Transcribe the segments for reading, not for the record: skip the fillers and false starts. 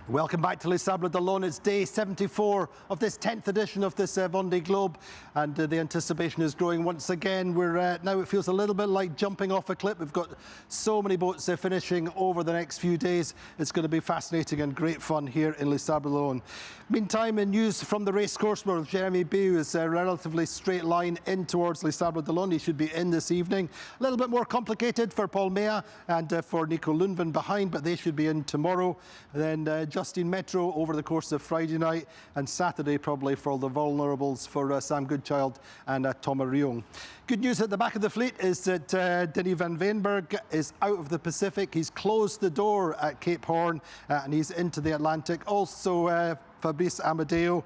Welcome back to Les Sables d'Olonne. It's day 74 of this 10th edition of this Vendée Globe, and the anticipation is growing once again. We're now, it feels a little bit like jumping off a cliff. We've got so many boats finishing over the next few days. It's going to be fascinating and great fun here in Les Sables d'Olonne. Meantime, in news from the racecourse, where Jeremy Beyou is a relatively straight line in towards Les Sables d'Olonne. He should be in this evening. A little bit more complicated for Paul Mea and for Nico Lundven behind, but they should be in tomorrow. Then Justine Metro over the course of Friday night, and Saturday probably for the vulnerables for Sam Goodchild and Thomas Riong. Good news at the back of the fleet is that Denny van Veenberg is out of the Pacific. He's closed the door at Cape Horn and he's into the Atlantic. Also Fabrice Amadeo.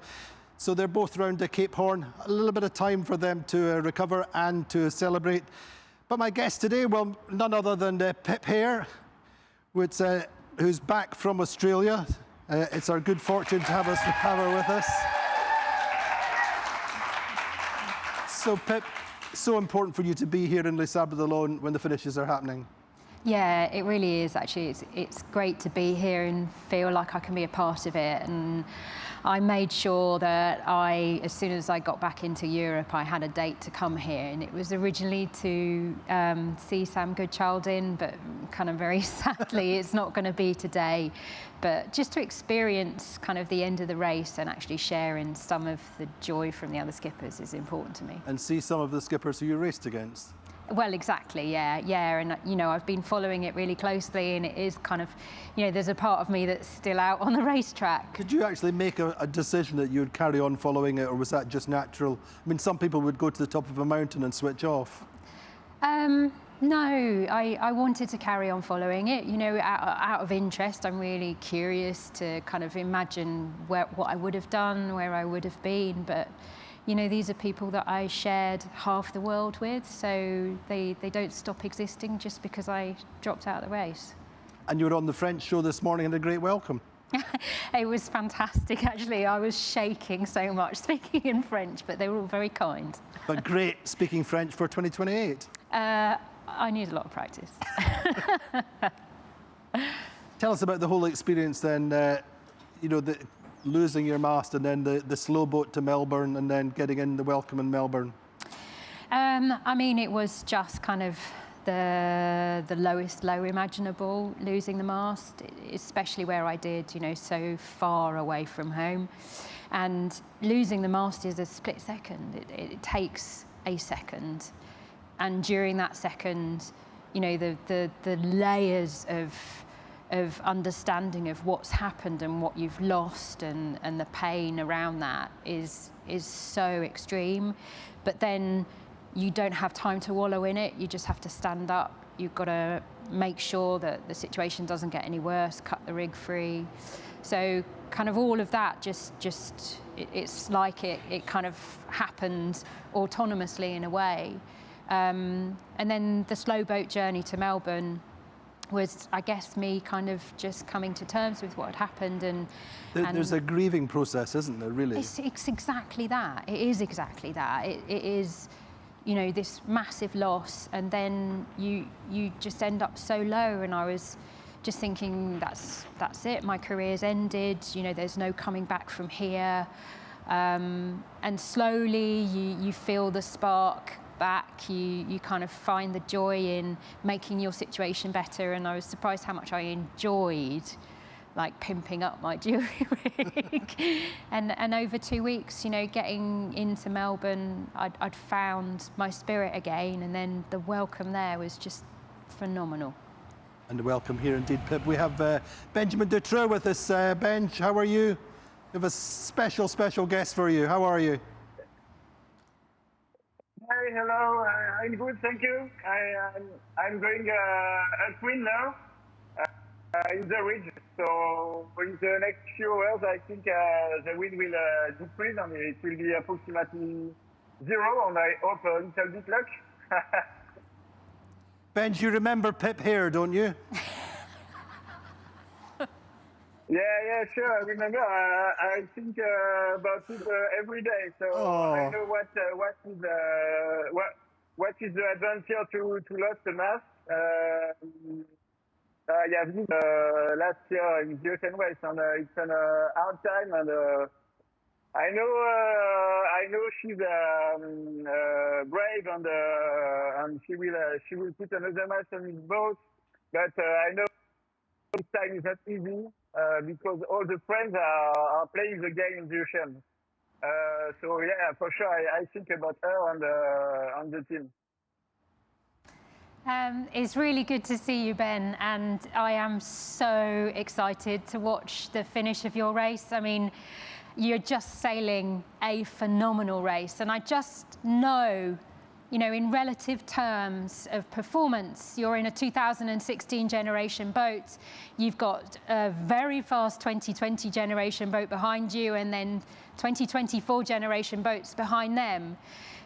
So they're both round to Cape Horn. A little bit of time for them to recover and to celebrate. But my guest today, well, none other than Pip Hare, who's back from Australia. It's our good fortune to have her with us. So Pip, so important for you to be here in Les Sables d'Olonne when the finishes are happening. Yeah, it really is actually. It's great to be here and feel like I can be a part of it. And I made sure that as soon as I got back into Europe, I had a date to come here. And it was originally to see Sam Goodchild in, but kind of very sadly, it's not going to be today. But just to experience kind of the end of the race and actually sharing some of the joy from the other skippers is important to me. And see some of the skippers who you raced against. Well, exactly, yeah, and you know, I've been following it really closely, and it is kind of, you know, there's a part of me that's still out on the racetrack. Could you actually make a decision that you would carry on following it, or was that just natural? I mean, some people would go to the top of a mountain and switch off. No, I wanted to carry on following it, you know, out of interest. I'm really curious to kind of imagine what I would have done, where I would have been, but you know, these are people that I shared half the world with, so they don't stop existing just because I dropped out of the race. And you were on the French show this morning and a great welcome. It was fantastic, actually. I was shaking so much speaking in French, but they were all very kind. But great speaking French for 2028. I need a lot of practice. Tell us about the whole experience then, you know, losing your mast and then the slow boat to Melbourne and then getting in the welcome in Melbourne. I mean, it was just kind of the lowest low imaginable, losing the mast, especially where I did, you know, so far away from home. And losing the mast is a split second. It takes a second. And during that second, you know, the layers of understanding of what's happened and what you've lost and the pain around that is so extreme. But then you don't have time to wallow in it. You just have to stand up. You've got to make sure that the situation doesn't get any worse, cut the rig free. So kind of all of that it's like it kind of happened autonomously in a way. And then the slow boat journey to Melbourne was, I guess, me kind of just coming to terms with what had happened. And there's a grieving process, isn't there, really? It's exactly that. It is exactly that. It is, you know, this massive loss, and then you just end up so low. And I was just thinking, that's it. My career's ended. You know, there's no coming back from here. And slowly you feel the spark back, you kind of find the joy in making your situation better. And I was surprised how much I enjoyed like pimping up my jewelry rig. and over 2 weeks, you know, getting into Melbourne, I'd found my spirit again, and then the welcome there was just phenomenal. And the welcome here indeed, Pip. We have Benjamin Dutreux with us. Benj, how are you? We have a special guest for you. How are you? Hi, hello. I'm good, thank you. I'm going upwind now in the ridge. So in the next few hours, I think the wind will decrease and it will be approximately 0. And I hope a little bit luck. Benj, you remember Pip Hare, don't you? Yeah, sure. I remember. I think about it every day. So I know what is the adventure to lose the mass. I have been last year in the ocean race, and it's an hard time, and I know she's brave, and she will put another match on his boat, but I know this time is not easy because all the friends are playing the game in the ocean. So yeah, for sure, I think about her and the team. It's really good to see you, Ben, and I am so excited to watch the finish of your race. I mean, you're just sailing a phenomenal race, and I just know, you know, in relative terms of performance, you're in a 2016 generation boat. You've got a very fast 2020 generation boat behind you, and then 2024 generation boats behind them.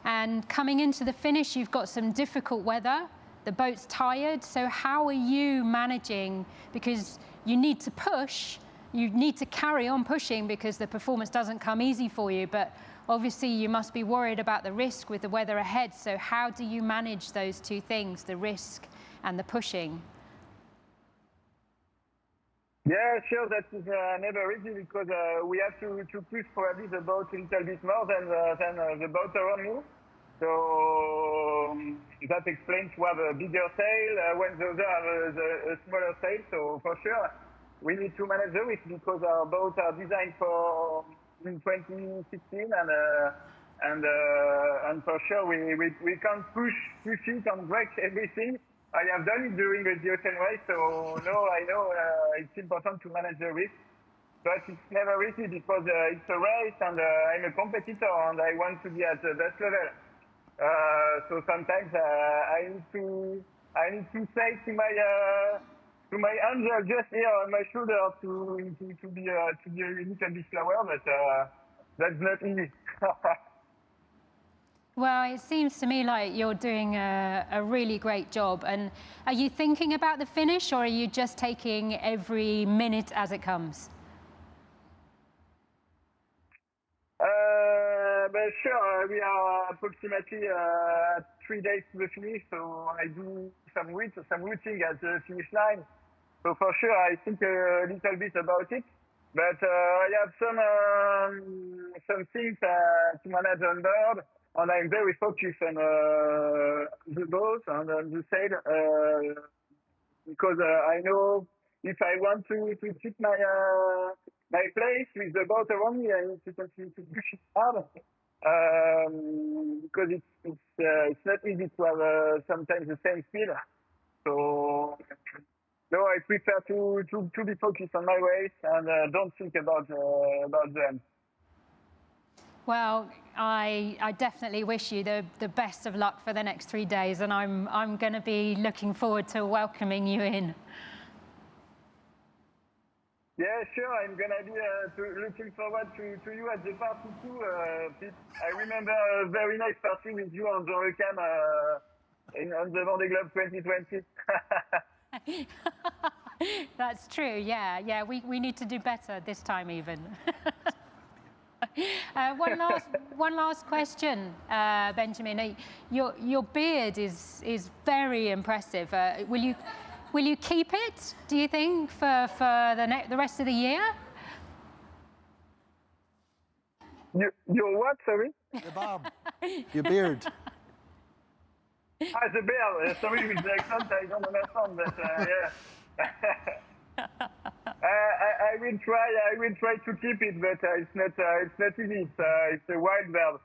And coming into the finish, you've got some difficult weather. The boat's tired, so how are you managing? Because you need to push, you need to carry on pushing because the performance doesn't come easy for you, but obviously you must be worried about the risk with the weather ahead. So how do you manage those two things, the risk and the pushing? Yeah, sure, that is never easy because we have to push probably the boat a little bit more than the boat around me. So that explains to have a bigger sail when the other have a smaller sail. So for sure, we need to manage the risk because our boats are designed for in 2016, and for sure we can't push it and break everything. I have done it during the ocean race, so no, I know it's important to manage the risk. But it's never easy because it's a race, and I'm a competitor, and I want to be at the best level. So sometimes I need to say to my angel just here on my shoulder to be a little bit slower, but that's not easy. Well, it seems to me like you're doing a really great job. And are you thinking about the finish, or are you just taking every minute as it comes? But sure, we are approximately 3 days to the finish, so I do some routing at the finish line. So for sure, I think a little bit about it. But I have some things to manage on board, and I'm very focused on the boat and on the sail because I know if I want to keep my place with the boat around me, I need to continue to push it hard. Because it's not easy to have sometimes the same speed. So no, I prefer to be focused on my race and don't think about them. Well, I definitely wish you the best of luck for the next 3 days, and I'm going to be looking forward to welcoming you in. Yeah, sure. I'm gonna be looking forward to you at the party too, Pip. I remember a very nice party with you on the Hurricane on the Vendée Globe 2020. That's true. Yeah. We need to do better this time, even. One last question, Benjamin. Your beard is very impressive. Will you keep it, do you think, for the rest of the year? Your what, sorry? The barb. Your beard. The beard. Sorry, with the accent, I don't understand, but yeah. I will try to keep it, but it's not easy. It's a wild bird.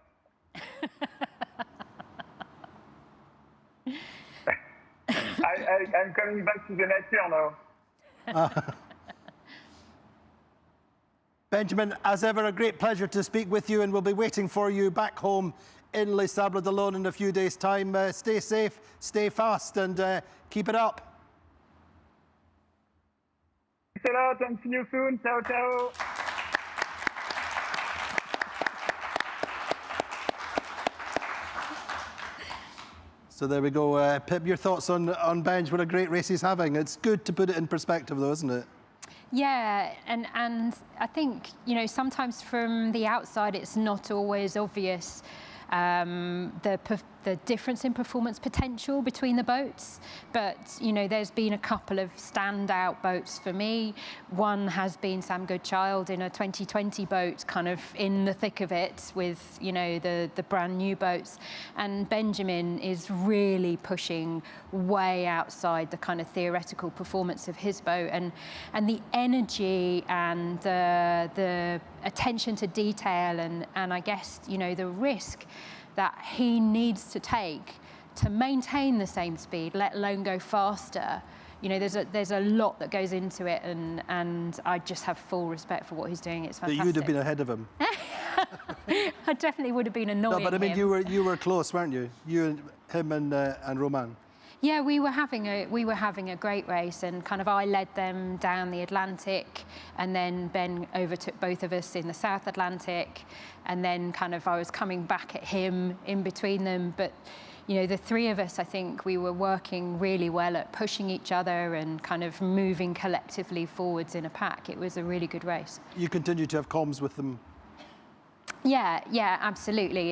I'm coming back to the nature now. Benjamin, as ever, a great pleasure to speak with you, and we'll be waiting for you back home in Les Sables d'Olonne in a few days' time. Stay safe, stay fast, and keep it up. Thanks a lot, and see you soon. Ciao, ciao. So there we go. Pip, your thoughts on Benj? What a great race he's having. It's good to put it in perspective, though, isn't it? Yeah, and I think, you know, sometimes from the outside it's not always obvious the the difference in performance potential between the boats, but you know, there's been a couple of standout boats for me. One has been Sam Goodchild in a 2020 boat, kind of in the thick of it with, you know, the brand new boats, and Benjamin is really pushing way outside the kind of theoretical performance of his boat, and the energy and the attention to detail and I guess, you know, the risk that he needs to take to maintain the same speed, let alone go faster. You know, there's a lot that goes into it, and I just have full respect for what he's doing. It's fantastic. But you'd have been ahead of him. I definitely would have been annoying No, but I mean, him. you were close, weren't you? You and him and Roman. Yeah, we were having a great race, and kind of I led them down the Atlantic, and then Ben overtook both of us in the South Atlantic, and then kind of I was coming back at him in between them. But you know, the three of us, I think we were working really well at pushing each other and kind of moving collectively forwards in a pack. It was a really good race. You continue to have comms with them. Yeah, absolutely.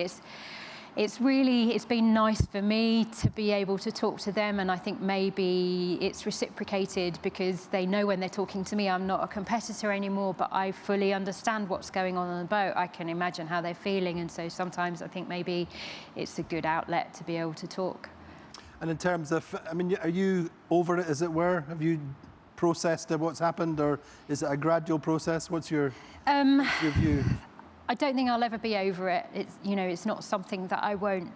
It's been nice for me to be able to talk to them, and I think maybe it's reciprocated because they know when they're talking to me I'm not a competitor anymore, but I fully understand what's going on the boat. I can imagine how they're feeling, and so sometimes I think maybe it's a good outlet to be able to talk. And in terms of, I mean, are you over it, as it were? Have you processed what's happened, or is it a gradual process? What's your view? I don't think I'll ever be over it. It's, you know, it's not something that I won't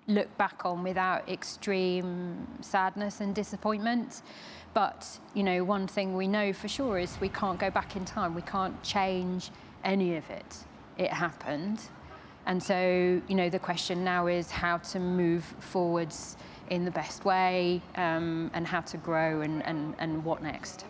look back on without extreme sadness and disappointment. But, you know, one thing we know for sure is we can't go back in time. We can't change any of it. It happened. And so, you know, the question now is how to move forwards in the best way, and how to grow and what next.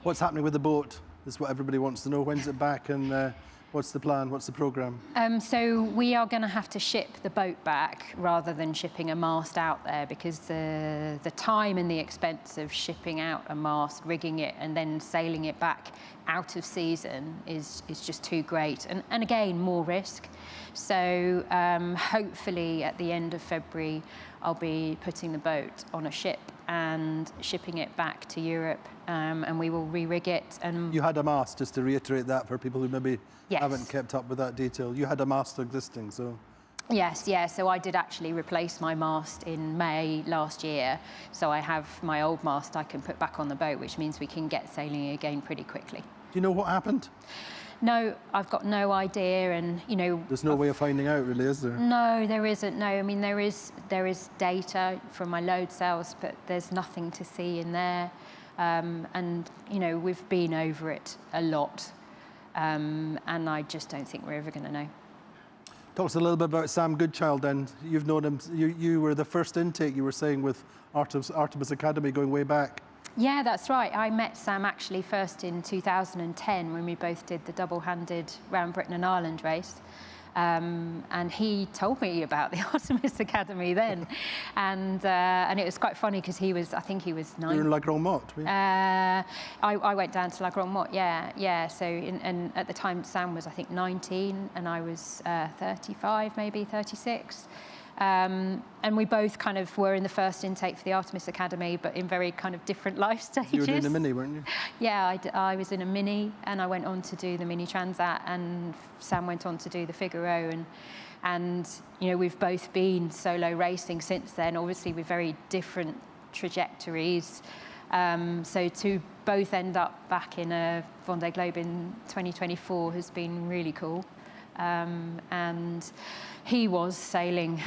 What's happening with the boat is what everybody wants to know. When's it back, and what's the plan? What's the programme? So we are going to have to ship the boat back rather than shipping a mast out there, because the time and the expense of shipping out a mast, rigging it, and then sailing it back out of season is just too great. And again, more risk. So hopefully at the end of February, I'll be putting the boat on a ship and shipping it back to Europe, and we will re-rig it. And you had a mast, just to reiterate that for people who maybe Yes. haven't kept up with that detail. You had a mast existing, so. Yes, yeah. So I did actually replace my mast in May last year. So I have my old mast I can put back on the boat, which means we can get sailing again pretty quickly. Do you know what happened? No, I've got no idea, and you know. There's no way of finding out, really, is there? No, there isn't. No, I mean there is data from my load cells, but there's nothing to see in there. And you know, we've been over it a lot, and I just don't think we're ever going to know. Talk to us a little bit about Sam Goodchild then. You've known him, you were the first intake, you were saying, with Artemis Academy going way back. Yeah, that's right. I met Sam actually first in 2010 when we both did the double-handed round Britain and Ireland race. And he told me about the Artemis Academy then. And it was quite funny because I think he was 9. You were in La Grande Motte, were you? I went down to La Grande Motte, yeah. So, and at the time Sam was, I think, 19 and I was 35, maybe 36. And we both kind of were in the first intake for the Artemis Academy, but in very kind of different life stages. You were doing a mini, weren't you? Yeah, I was in a mini, and I went on to do the mini Transat, and Sam went on to do the Figaro, and you know, we've both been solo racing since then, obviously with very different trajectories. So to both end up back in a Vendée Globe in 2024 has been really cool. And he was sailing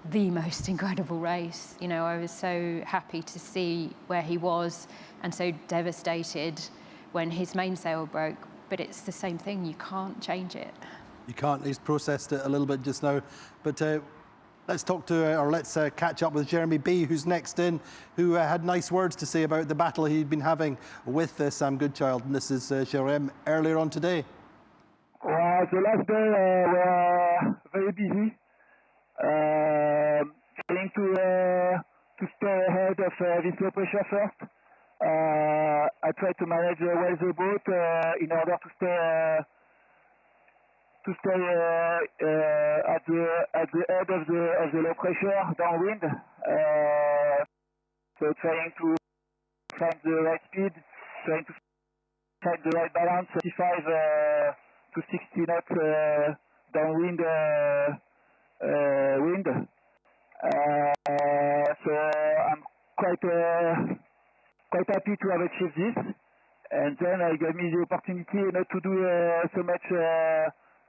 the most incredible race. You know, I was so happy to see where he was and so devastated when his mainsail broke. But it's the same thing, you can't change it. You can't, he's processed it a little bit just now. But let's talk to, or let's catch up with Jeremy B, who's next in, who had nice words to say about the battle he'd been having with Sam Goodchild. And this is Jeremy earlier on today. The last day were very busy, trying to stay ahead of this low pressure first. I tried to manage well the boat in order to stay to stay at the head of the low pressure downwind. So trying to find the right speed, trying to find the right balance, 35 to 60 knots downwind wind. So I'm quite happy to have achieved this, and then it gave me the opportunity not to do so much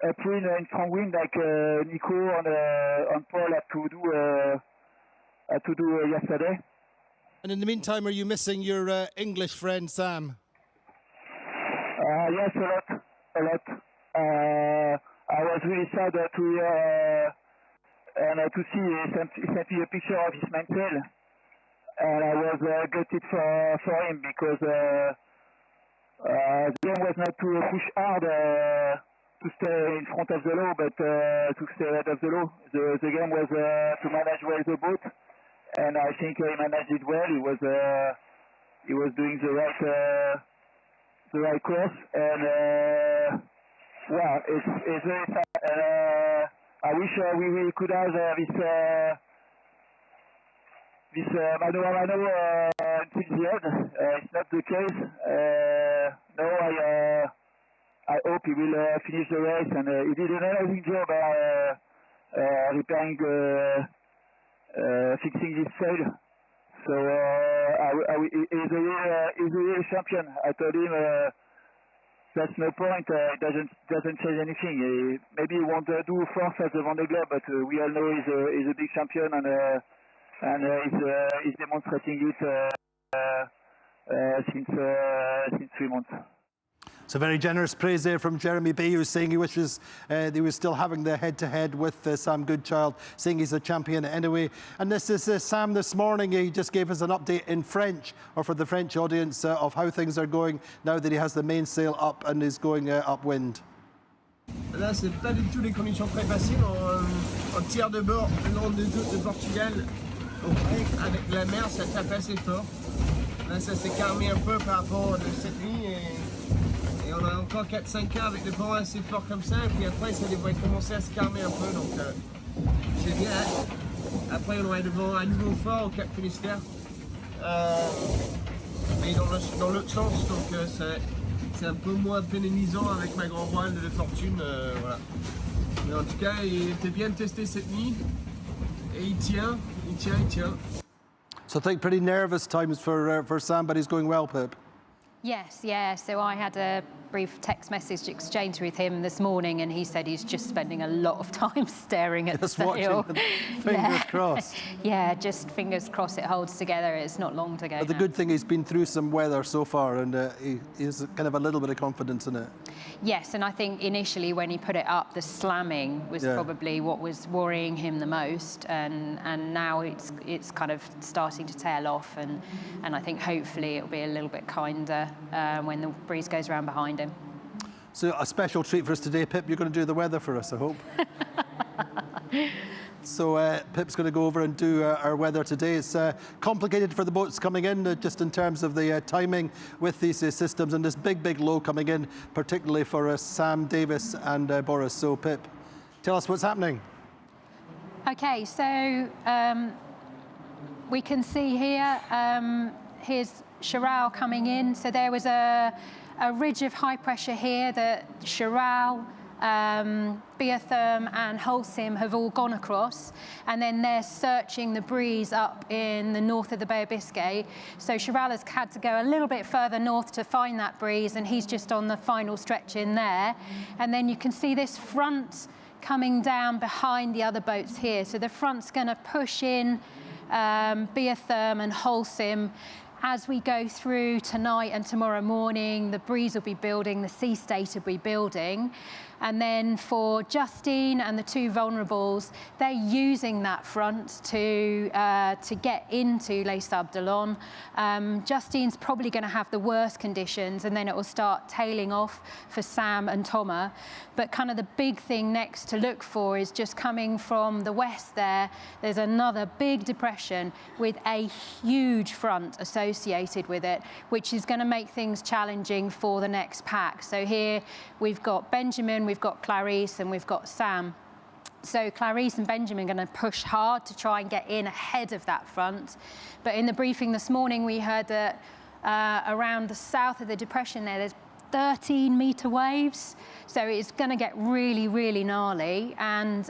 upwind and strong wind like Nico on Paul had to do yesterday. And in the meantime, are you missing your English friend Sam? Yes, a lot. I was really sad to see he sent me a picture of his mantel, and I was gutted for him because the game was not to push hard to stay in front of the low, but to stay ahead of the low. The game was to manage well the boat, and I think he managed it well. He was doing the right course, and well, it's very sad. I wish we could have this mano a mano until the end. It's not the case. No, I hope he will finish the race, and he did an amazing job repairing, fixing his sail. So he's a real champion. I told him that's no point. It doesn't change anything. Maybe he won't do fourth at the Vendée Globe, but we all know he's a big champion, and he's demonstrating it since 3 months. So very generous praise there from Jeremy Beyou, saying he wishes they were still having the head-to-head with Sam Goodchild, saying he's a champion anyway. And this is Sam this morning. He just gave us an update in French, or for the French audience, of how things are going now that he has the mainsail up and is going upwind. Là, c'est pas du tout des conditions très faciles. En tir de bord, le long de Portugal, avec la mer, ça tape assez fort. Là, ça s'est calmé un peu par rapport à cette nuit. Et on a encore 4-5 heures avec le vent assez fort comme ça, et puis après ça devrait commencer à se calmer un peu, donc c'est bien. Après on aura le vent à nouveau fort au Cap Finistère, mais dans l'autre sens, donc c'est un peu moins pénalisant avec ma grand voile de fortune, voilà. Mais en tout cas, il était bien testé cette nuit, et il tient. So I think pretty nervous times for Sam, but he's going well, Pip. Yes, yeah. So I had a brief text message exchange with him this morning, and he said he's just spending a lot of time staring at the sail. Fingers crossed. Yeah, just fingers crossed it holds together. It's not long to go. But the good thing, he's been through some weather so far, and he has kind of a little bit of confidence in it. Yes, and I think initially when he put it up, the slamming was probably what was worrying him the most, and now it's kind of starting to tail off, and I think hopefully it'll be a little bit kinder when the breeze goes around behind him. So a special treat for us today, Pip. You're going to do the weather for us, I hope. So Pip's going to go over and do our weather today. It's complicated for the boats coming in, just in terms of the timing with these systems, and this big low coming in, particularly for Sam Davis and Boris. So Pip, tell us what's happening. Okay, so we can see here, here's Chiral coming in. So there was a ridge of high pressure here that Chiral, Beotherm and Holcim have all gone across, and then they're searching the breeze up in the north of the Bay of Biscay. So Chiral has had to go a little bit further north to find that breeze, and he's just on the final stretch in there. And then you can see this front coming down behind the other boats here. So the front's going to push in Beotherm and Holcim. As we go through tonight and tomorrow morning, the breeze will be building, the sea state will be building. And then for Justine and the two vulnerables, they're using that front to get into Les Sables d'Olonne. Justine's probably going to have the worst conditions, and then it will start tailing off for Sam and Thomas. But kind of the big thing next to look for is just coming from the west there. There's another big depression with a huge front associated associated with it, which is going to make things challenging for the next pack. So here we've got Benjamin, we've got Clarice, and we've got Sam. So Clarice and Benjamin are going to push hard to try and get in ahead of that front. But in the briefing this morning, we heard that around the south of the depression there's 13-meter waves, so it's going to get really, really gnarly. And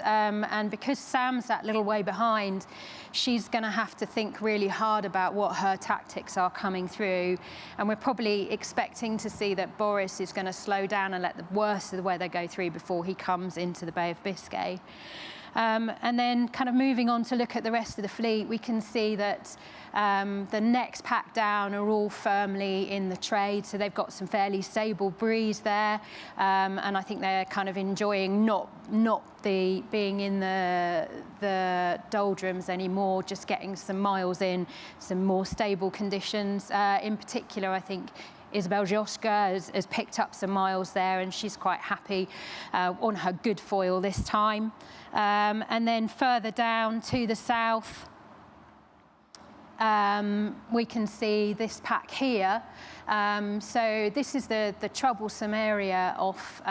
because Sam's that little way behind, she's going to have to think really hard about what her tactics are coming through. And we're probably expecting to see that Boris is going to slow down and let the worst of the weather go through before he comes into the Bay of Biscay. And then kind of moving on to look at the rest of the fleet, we can see that the next pack down are all firmly in the trade, so they've got some fairly stable breeze there, and I think they're kind of enjoying not being in the doldrums anymore, just getting some miles in, some more stable conditions. In particular, I think Isabel Joska has picked up some miles there, and she's quite happy on her good foil this time. And then further down to the south, we can see this pack here. So this is the troublesome area off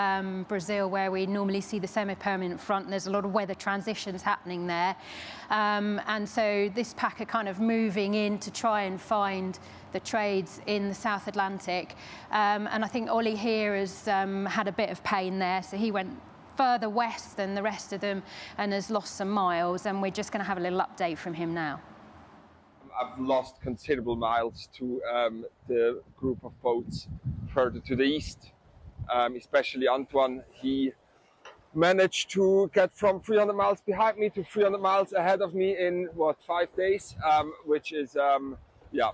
Brazil, where we normally see the semi-permanent front, and there's a lot of weather transitions happening there. And so this pack are kind of moving in to try and find the trades in the South Atlantic. And I think Ollie here has had a bit of pain there, so he went further west than the rest of them and has lost some miles, and we're just going to have a little update from him now. I've lost considerable miles to the group of boats further to the east, especially Antoine. He managed to get from 300 miles behind me to 300 miles ahead of me in, 5 days, which is,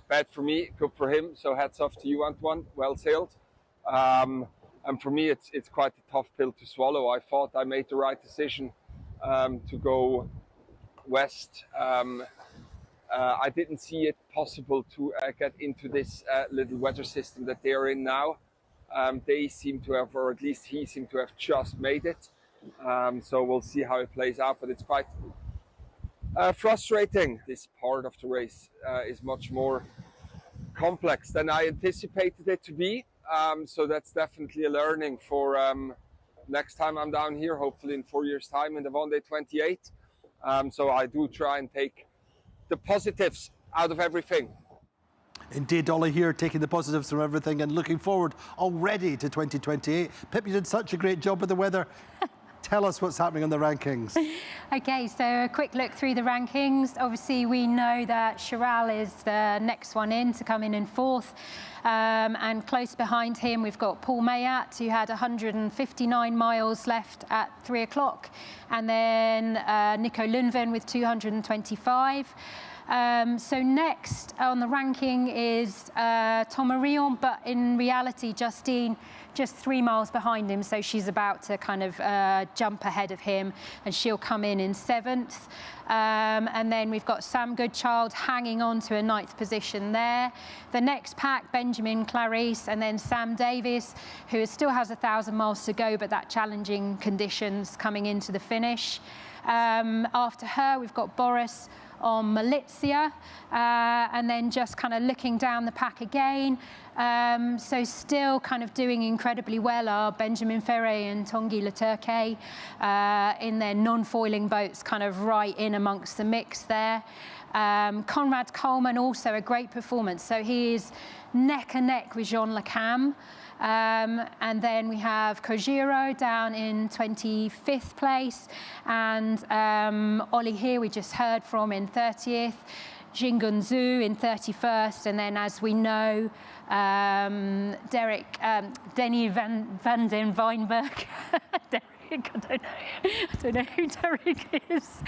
bad for me, good for him. So hats off to you, Antoine, well sailed. And for me, it's quite a tough pill to swallow. I thought I made the right decision to go west. I didn't see it possible to get into this little weather system that they're in now. They seem to have, or at least he seemed to have just made it. So we'll see how it plays out, but it's quite frustrating. This part of the race is much more complex than I anticipated it to be. So that's definitely a learning for next time I'm down here, hopefully in 4 years' time in the Vendée 28. So I do try and take the positives out of everything. Indeed, Ollie here taking the positives from everything and looking forward already to 2028. Pip, you did such a great job with the weather. Tell us what's happening on the rankings. Okay, so a quick look through the rankings. Obviously, we know that Chiral is the next one in to come in fourth. And close behind him, we've got Paul Mayat, who had 159 miles left at 3 o'clock. And then Nico Lundven with 225. So next on the ranking is Tom Arion, but in reality, Justine just 3 miles behind him, so she's about to kind of jump ahead of him, and she'll come in 7th. And then we've got Sam Goodchild hanging on to a 9th position there. The next pack, Benjamin, Clarice, and then Sam Davis, who still has 1,000 miles to go, but that challenging conditions coming into the finish. After her, we've got Boris on Malizia, and then just kind of looking down the pack again. So still kind of doing incredibly well are Benjamin Ferret and Tanguy Le Turquet in their non-foiling boats, kind of right in amongst the mix there. Conrad Coleman, also a great performance. So he is neck and neck with Jean Le Cam. And then we have Kojiro down in 25th place, and Ollie here we just heard from in 30th, Jingun Zhu in 31st, and then as we know, Denny van den Weinberg, Derek, I don't know who Derek is,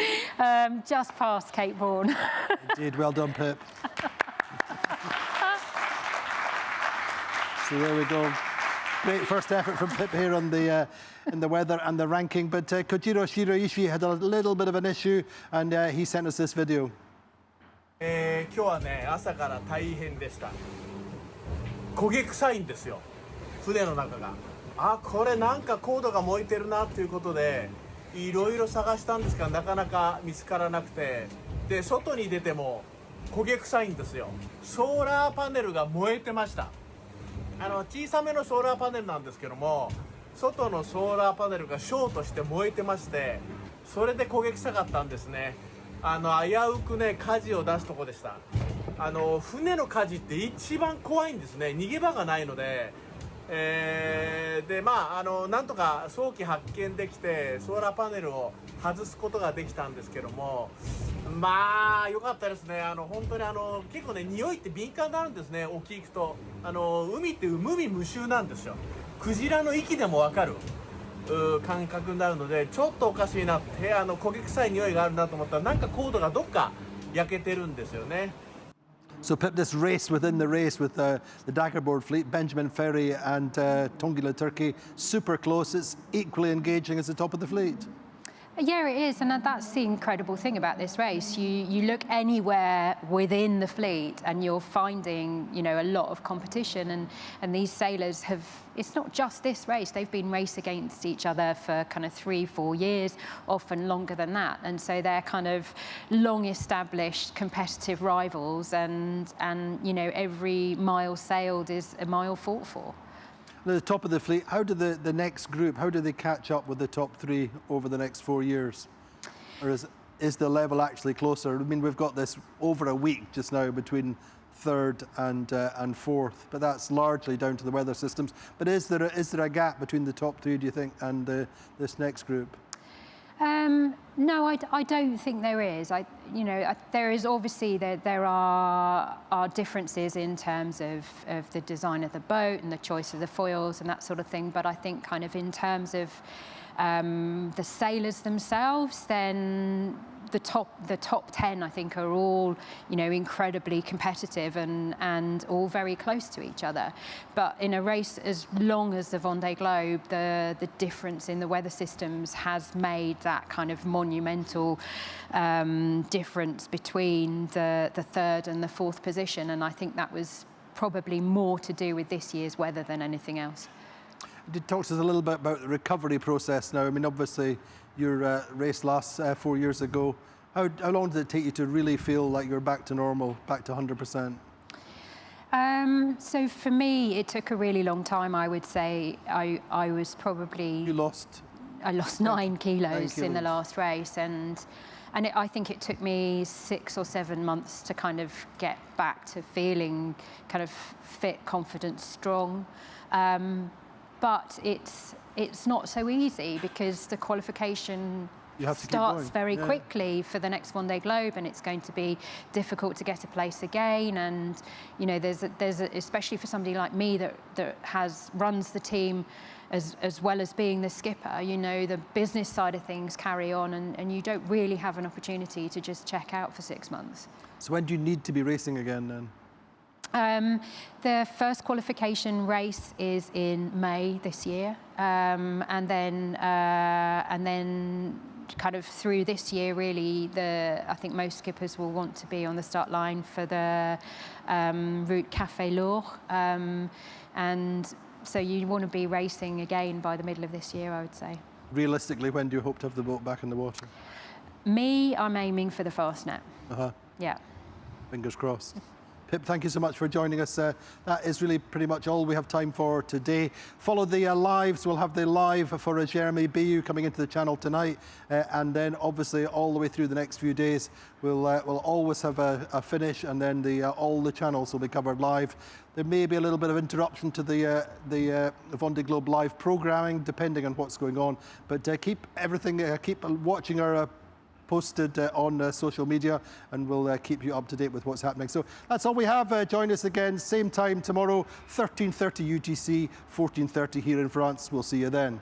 just past Cape Horn. Indeed, well done, Pip. So there we go. Great first effort from Pip here on the in the weather and the ranking. But Kojiro Shiraishi had a little bit of an issue, and he sent us this video. 今日はね、朝から大変でした。焦げ臭いんですよ、船の中が。あ、これなんかコードが燃えてるなということで、いろいろ探したんですがなかなか見つからなくて、で外に出ても焦げ臭いんですよ。ソーラーパネルが燃えてました。小さめのソーラーパネルなんですけども、外のソーラーパネルがショートして燃えてまして、それで焦げ臭かったんですね。危うくね火事を出すとこでした。船の火事って一番怖いんですね。逃げ場がないので、でなんとか早期発見できてソーラーパネルを外すことができたんですけども、まあ良かったですね。本当に結構ね匂いって敏感になるんですね。沖行くと海って無味無臭なんですよ。クジラの息でも分かる感覚になるので、ちょっとおかしいなって焦げ臭い匂いがあるなと思ったら、なんかコードがどっか焼けてるんですよね。So Pip, this race within the race with the Daggerboard fleet, Benjamin Ferry and Tongila Turkey, super close. It's equally engaging as the top of the fleet. Yeah, it is, and that's the incredible thing about this race. You look anywhere within the fleet and you're finding, a lot of competition, and these sailors have, it's not just this race, they've been race against each other for kind of 3-4 years, often longer than that, and so they're kind of long established competitive rivals, and every mile sailed is a mile fought for. At the top of the fleet, how do the next group, how do they catch up with the top three over the next 4 years? Or is the level actually closer? I mean, we've got this over a week just now between third and fourth, but that's largely down to the weather systems. But is there a gap between the top three, do you think, and this next group? No, I don't think there is. There is obviously there are differences in terms of the design of the boat and the choice of the foils and that sort of thing. But I think kind of in terms of the sailors themselves, then the top 10 I think are all incredibly competitive and all very close to each other. But in a race as long as the Vendée Globe, the difference in the weather systems has made that kind of monumental difference between the third and the fourth position, and I think that was probably more to do with this year's weather than anything else. You talk to us a little bit about the recovery process now. I mean, obviously your race last 4 years ago. How long did it take you to really feel like you're back to normal, back to 100%? So for me, it took a really long time. I would say I was probably... I lost 9 kilos in the last race, and I think it took me 6 or 7 months to kind of get back to feeling kind of fit, confident, strong. But it's not so easy because the qualification starts very quickly for the next Vendée Globe, and it's going to be difficult to get a place again. And there's especially for somebody like me that runs the team as well as being the skipper. The business side of things carry on, and you don't really have an opportunity to just check out for 6 months. So when do you need to be racing again then? The first qualification race is in May this year, and then kind of through this year, really, I think most skippers will want to be on the start line for the route Café Lourdes, and so you want to be racing again by the middle of this year, I would say. Realistically, when do you hope to have the boat back in the water? Me, I'm aiming for the Fastnet. Yeah. Fingers crossed. Pip, thank you so much for joining us. That is really pretty much all we have time for today. Follow the lives. We'll have the live for Jeremy Beyou coming into the channel tonight. And then obviously all the way through the next few days, we'll always have a finish, and then all the channels will be covered live. There may be a little bit of interruption to the Vendée Globe live programming, depending on what's going on. But keep watching our posted on social media, and we'll keep you up to date with what's happening. So that's all we have. Join us again, same time tomorrow, 13:30 UTC, 14:30 here in France. We'll see you then.